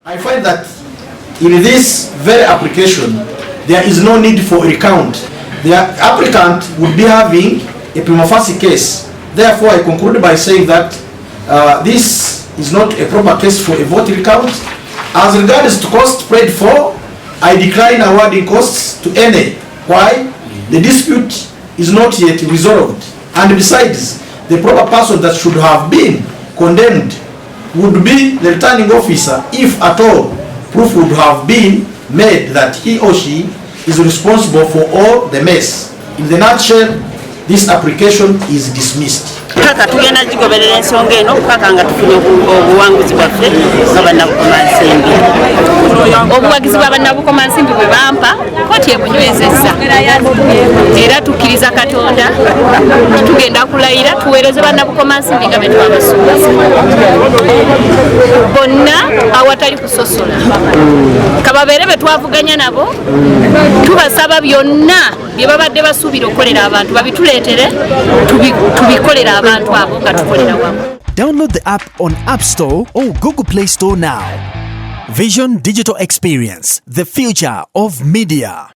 I find that in this very application, there is no need for a recount. The applicant would be having a prima facie case. Therefore, I conclude by saying that this is not a proper case for a vote recount. As regards to cost paid for, I decline awarding costs to any. Why? The dispute is not yet resolved. And besides, the proper person that should have been condemned would be the returning officer, if at all proof would have been made that he or she is responsible for all the mess. In the nutshell, this application is dismissed. Kaka tugenda gigoberera ensonga eno paka nga tufunye obuwanguzi bwaffe nga bannabukomansimbi. Obuwagizi bwa bannabukomansimbi bwe bampa kkooti ebunywezezza era tukkiriza Katonda tugenda kulayira tuweereze bannabukomansimbi nga bwe twabasuubiza bonna awatali kusosola kababeere be twavuganya nabo tubasaba byonna bye babadde basuubira okukolera abantu babituleetere tubikolera abantu abo nga tukolera wamu. Download the app on App Store or Google Play Store now. Vision Digital Experience, the future of media.